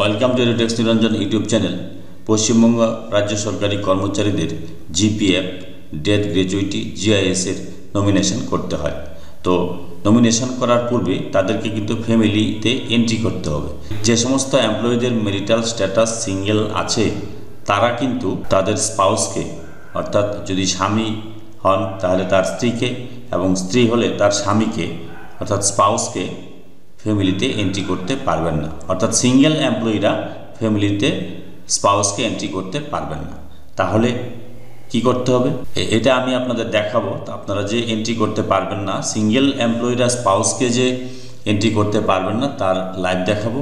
Welcome to এডুটেক্স Niranjan YouTube channel. Paschimbanga রাজ্য সরকারি কর্মচারীদের জিপিএফ, ডেথ গ্র্যাচুইটি, জিআইএস এর নমিনেশন করতে হয়। তো নমিনেশন করার পূর্বে তাদেরকে কিন্তু ফ্যামিলিতে এন্ট্রি করতে হবে। যে সমস্ত এমপ্লয়ীদের মেরিটাল স্ট্যাটাস সিঙ্গেল আছে তারা কিন্তু তাদের স্পাউসকে, অর্থাৎ যদি স্বামী হন তাহলে তার স্ত্রীকে, এবং স্ত্রী হলে তার স্বামীকে অর্থাৎ স্পাউসকে ফ্যামিলিতে এন্ট্রি করতে পারবেন না। অর্থাৎ সিঙ্গেল এমপ্লয়িরা ফ্যামিলিতে স্পাউসকে এন্ট্রি করতে পারবেন না। তাহলে কি করতে হবে এটা আমি আপনাদের দেখাবো। তো আপনারা যে এন্ট্রি করতে পারবেন না, সিঙ্গেল এমপ্লয়িরা স্পাউসকে যে এন্ট্রি করতে পারবেন না তার লাইভ দেখাবো।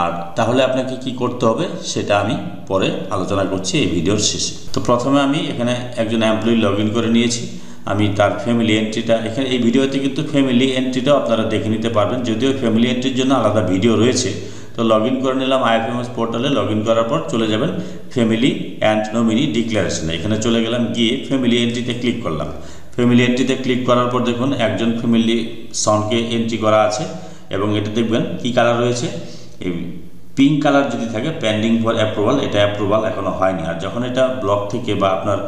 আর তাহলে আপনাকে কি করতে হবে সেটা আমি পরে আলোচনা করছি এই ভিডিওর শেষে। তো প্রথমে আমি এখানে একজন এমপ্লয়ি লগ ইন করে নিয়েছি। আমি তার ফ্যামিলি এন্ট্রিটা এখানে এই ভিডিওতে কিন্তু ফ্যামিলি এন্ট্রিটাও আপনারা দেখে নিতে পারবেন, যদিও ফ্যামিলি এন্ট্রির জন্য আলাদা ভিডিও রয়েছে। তো লগ ইন করে নিলাম আইএফএমএস পোর্টালে। লগ ইন করার পর চলে যাবেন ফ্যামিলি অ্যান্ড নমিনি ডিক্লারেশনে। এখানে চলে গেলাম, গিয়ে ফ্যামিলি এন্ট্রিতে ক্লিক করলাম। ফ্যামিলি এন্ট্রিতে ক্লিক করার পর দেখুন একজন ফ্যামিলি সনকে এন্ট্রি করা আছে, এবং এটা দেখবেন কি কালার রয়েছে, এই পিঙ্ক কালার যদি থাকে পেন্ডিং ফর অ্যাপ্রুভাল, এটা অ্যাপ্রুভাল এখনো হয়নি। আর যখন এটা ব্লক থেকে বা আপনার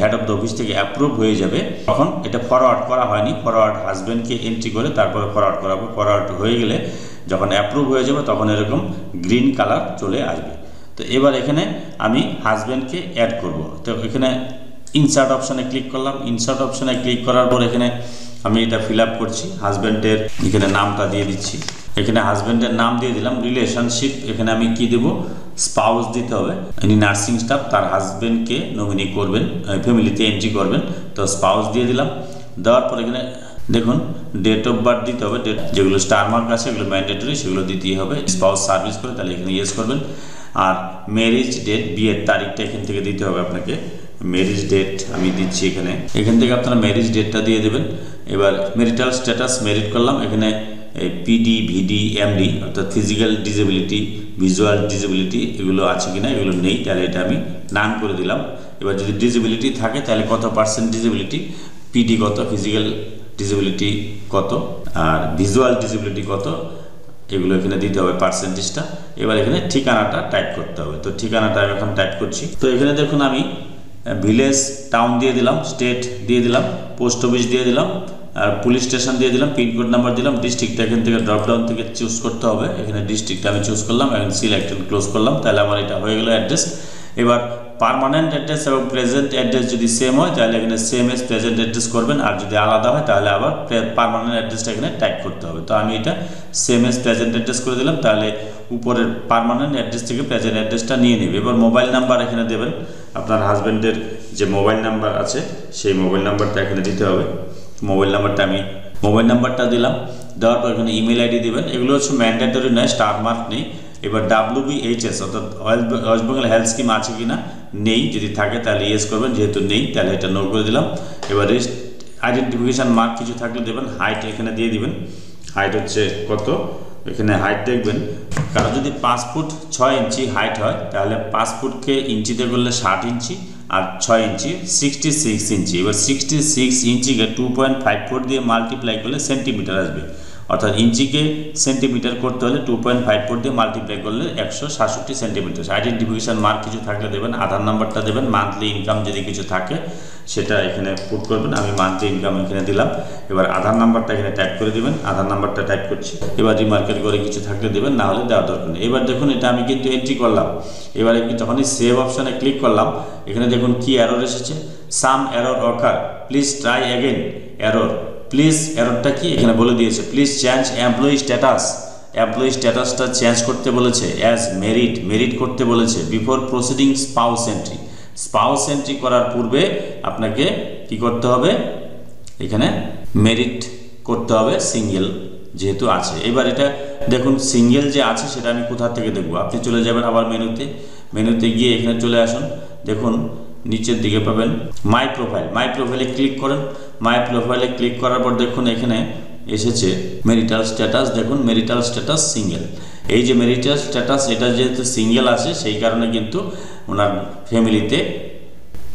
হেড অফ দ্য অফিস থেকে অ্যাপ্রুভ হয়ে যাবে তখন এটা ফরওয়ার্ড করা হয়নি, ফরওয়ার্ড হাজব্যান্ডকে এন্ট্রি করে তারপরে ফরওয়ার্ড করাবো। ফরওয়ার্ড হয়ে গেলে যখন অ্যাপ্রুভ হয়ে যাবে তখন এরকম গ্রিন কালার চলে আসবে। তো এবার এখানে আমি হাজব্যান্ডকে অ্যাড করব। তো এখানে ইনসার্ট অপশানে ক্লিক করলাম। ইনসার্ট অপশানে ক্লিক করার পর এখানে আমি এটা ফিল আপ করছি। হাজব্যান্ডের এখানে নামটা দিয়ে দিচ্ছি। এখানে হাজব্যান্ডের নাম দিয়ে দিলাম। রিলেশনশিপ এখানে আমি কি দেব, স্পাউস দিতে হবে। ইনি নার্সিং স্টাফ, তার হাজব্যান্ডকে নমিনি করবেন, ফ্যামিলিতে এন্ট্রি করবেন। তো স্পাউস দিয়ে দিলাম। দেওয়ার পর এখানে দেখুন ডেট অফ বার্থ দিতে হবে। ডেট যেগুলো স্টার মার্ক আছে এগুলো ম্যান্ডেটরি, সেগুলো দিতেই হবে। স্পাউস সার্ভিস করে তাহলে এখানে ইয়েস করবেন। আর ম্যারেজ ডেট, বিয়ের তারিখটা এখান থেকে দিতে হবে আপনাকে। ম্যারেজ ডেট আমি দিচ্ছি এখান থেকে আপনারা ম্যারেজ ডেটটা দিয়ে দেবেন। এবার মেরিটাল স্ট্যাটাস মেরিট করলাম। এখানে পিডি, ভিডি, এমডি অর্থাৎ ফিজিক্যাল ডিসেবিলিটি, ভিজুয়াল ডিসেবিলিটি এগুলো আছে কিনা, এগুলো নেই, তাহলে এটা আমি নান করে দিলাম। এবার যদি ডিসেবিলিটি থাকে তাহলে কত পার্সেন্ট ডিসেবিলিটি, পিডি কত, ফিজিক্যাল ডিসেবিলিটি কত, আর ভিজুয়াল ডিসেবিলিটি কত, এগুলো এখানে দিতে হবে পার্সেন্টেজটা। এবার এখানে ঠিকানাটা টাইপ করতে হবে। তো ঠিকানাটা আমি এখন টাইপ করছি। তো এখানে দেখুন আমি ভিলেজ, টাউন দিয়ে দিলাম, স্টেট দিয়ে দিলাম, পোস্ট অফিস দিয়ে দিলাম, আর পুলিশ স্টেশন দিয়ে দিলাম, পিনকোড নাম্বার দিলাম। ডিস্ট্রিক্টটা এখান থেকে ড্রপডাউন থেকে চুজ করতে হবে। এখানে ডিস্ট্রিক্টটা আমি চুজ করলাম, এখন সিলেক্ট ক্লোজ করলাম। তাহলে আমার এটা হয়ে গেল অ্যাড্রেস। এবার পার্মানেন্ট অ্যাড্রেস এবং প্রেজেন্ট অ্যাড্রেস যদি সেম হয় তাহলে এখানে সেম এস প্রেজেন্ট অ্যাড্রেস করবেন, আর যদি আলাদা হয় তাহলে আবার পার্মানেন্ট অ্যাড্রেসটা এখানে টাইপ করতে হবে। তো আমি এটা সেম এস প্রেজেন্ট অ্যাড্রেস করে দিলাম, তাহলে উপরের পার্মানেন্ট অ্যাড্রেস থেকে প্রেজেন্ট অ্যাড্রেসটা নিয়ে নেবে। এবার মোবাইল নাম্বার এখানে দেবেন। আপনার হাজব্যান্ডের যে মোবাইল নাম্বার আছে সেই মোবাইল নাম্বারটা এখানে দিতে হবে। মোবাইল নাম্বারটা দিলাম। দেওয়ার পর এখানে ইমেল আইডি দেবেন। এগুলো হচ্ছে ম্যান্ডেটরি নয়, স্টার মার্ক নেই। এবার WBHS অর্থাৎ ওয়েস্ট বেঙ্গল হেলথ স্কিম আছে কিনা, নেই। যদি থাকে তাহলে ইয়েস করবেন, যেহেতু নেই তাহলে এটা নো করে দিলাম। এবার আইডেন্টিফিকেশান মার্ক কিছু থাকলে দেবেন। হাইট এখানে দিয়ে দিবেন, হাইট হচ্ছে কত, এখানে হাইট দেখবেন। কারো যদি 5 ফুট 6 ইঞ্চি হাইট হয় তাহলে 5 ফুটকে ইঞ্চিতে করলে 60 ইঞ্চি, আর 6 ইঞ্চি 66 ইঞ্চি। এবার 66 ইঞ্চিকে 2.54 দিয়ে মাল্টিপ্লাই করলে সেন্টিমিটার আসবে। অর্থাৎ ইঞ্চিকে সেন্টিমিটার করতে হলে 2.54 দিয়ে মাল্টিপ্লাই করলে 167 সেন্টিমিটার। আইডেন্টিফিকেশান মার্ক কিছু থাকলে দেবেন। আধার নাম্বারটা দেবেন। মান্থলি ইনকাম যদি কিছু থাকে সেটা এখানে পুট করবেন। আমি মান্থলি ইনকাম এখানে দিলাম। এবার আধার নাম্বারটা এখানে টাইপ করে দেবেন। আধার নাম্বারটা টাইপ করছি। এবার রিমার্কের করে কিছু থাকলে দেবেন, না হলে দেওয়ার দরকার নেই। এবার দেখুন এটা আমি কিন্তু এন্ট্রি করলাম। এবারে যখনই সেভ অপশানে ক্লিক করলাম এখানে দেখুন কি এরর এসেছে, some error occur, please try again error. Please এররটা কি এখানে বলে দিয়েছে, please change employee status. Employee স্ট্যাটাসটা চেঞ্জ করতে বলেছে, অ্যাজ মেরিট করতে বলেছে, before proceeding spouse entry. Spouse entry করার পূর্বে আপনাকে কি করতে হবে, এখানে মেরিট করতে হবে সিঙ্গেল যেহেতু আছে। এবার এটা দেখুন সিঙ্গেল যে আছে সেটা আমি কোথা থেকে দেখবো। আপনি চলে যাবেন আবার মেনুতে গিয়ে এখানে চলে আসুন। দেখুন নিচের দিকে পাবেন মাই প্রোফাইলে ক্লিক করেন। মাই প্রোফাইলে ক্লিক করার পর দেখুন এখানে এসেছে মেরিটাল স্ট্যাটাস। দেখুন মেরিটাল স্ট্যাটাস সিঙ্গেল। এই যে মেরিটাল স্ট্যাটাস এটা যেহেতু সিঙ্গেল আছে সেই কারণে কিন্তু ওনার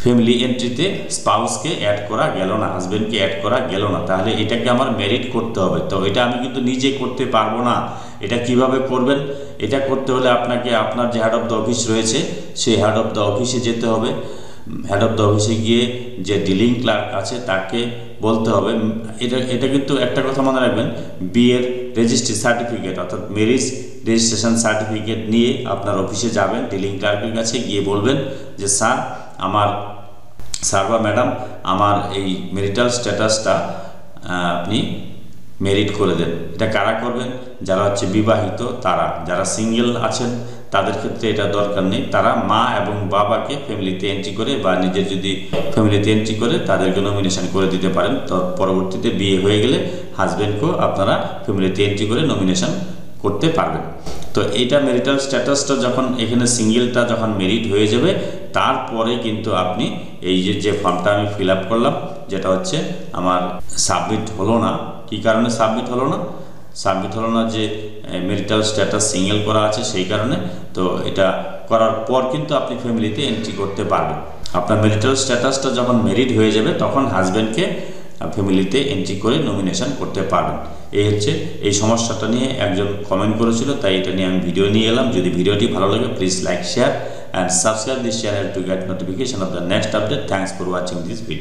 ফ্যামিলি এন্ট্রিতে স্পাউসকে অ্যাড করা গেল না, হাজব্যান্ডকে অ্যাড করা গেল না। তাহলে এটাকে আমার মেরিট করতে হবে। তো এটা আমি কিন্তু নিজে করতে পারবো না। এটা কিভাবে করবেন এটা করতে হলে আপনাকে আপনার যে হেড অফ দ্য অফিস রয়েছে সেই হেড অফ দ্য অফিসে যেতে হবে। হেড অফ দ্য অফিসে গিয়ে যে ডিলিং ক্লার্ক আছে তাকে বলতে হবে। এটা কিন্তু একটা কথা মনে রাখবেন, বিয়ের রেজিস্ট্রি সার্টিফিকেট অর্থাৎ ম্যারেজ রেজিস্ট্রেশন সার্টিফিকেট নিয়ে আপনার অফিসে যাবেন, ডিলিং ক্লার্কের কাছে গিয়ে বলবেন যে স্যার বা ম্যাডাম আমার এই ম্যারিটাল স্ট্যাটাসটা আপনি মেরিট করে দেন। এটা কারা করবেন? যারা হচ্ছে বিবাহিত, তারা। যারা সিঙ্গেল আছেন তাদের ক্ষেত্রে এটা দরকার নেই। তারা মা এবং বাবাকে ফ্যামিলিতে এন্ট্রি করে বা নিজের যদি ফ্যামিলিতে এন্ট্রি করে তাদেরকে নমিনেশন করে দিতে পারেন। তো পরবর্তীতে বিয়ে হয়ে গেলে হাজব্যান্ডকেও আপনারা ফ্যামিলিতে এন্ট্রি করে নমিনেশন করতে পারবেন। তো এইটা ম্যারিটাল স্ট্যাটাসটা যখন এখানে সিঙ্গেলটা যখন মেরিট হয়ে যাবে, তারপরে কিন্তু আপনি এই যে ফর্মটা আমি ফিল আপ করলাম, যেটা হচ্ছে আমার সাবমিট হলো না। কী কারণে সাবমিট হলো না? সাবমিট হলো না যে ম্যারিটাল স্ট্যাটাস সিঙ্গেল করা আছে সেই কারণে। তো এটা করার পর কিন্তু আপনি ফ্যামিলিতে এন্ট্রি করতে পারবেন। আপনার ম্যারিটাল স্ট্যাটাসটা যখন মেরিট হয়ে যাবে তখন হাজব্যান্ডকে ফ্যামিলিতে এন্ট্রি করে নমিনেশন করতে পারবেন। এই হচ্ছে এই সমস্যাটা নিয়ে একজন কমেন্ট করেছিল, তাই এটা নিয়ে আমি ভিডিও নিয়ে এলাম। যদি ভিডিওটি ভালো লাগে please like, share and subscribe this channel to get notification off the next update. Thanks for watching this video.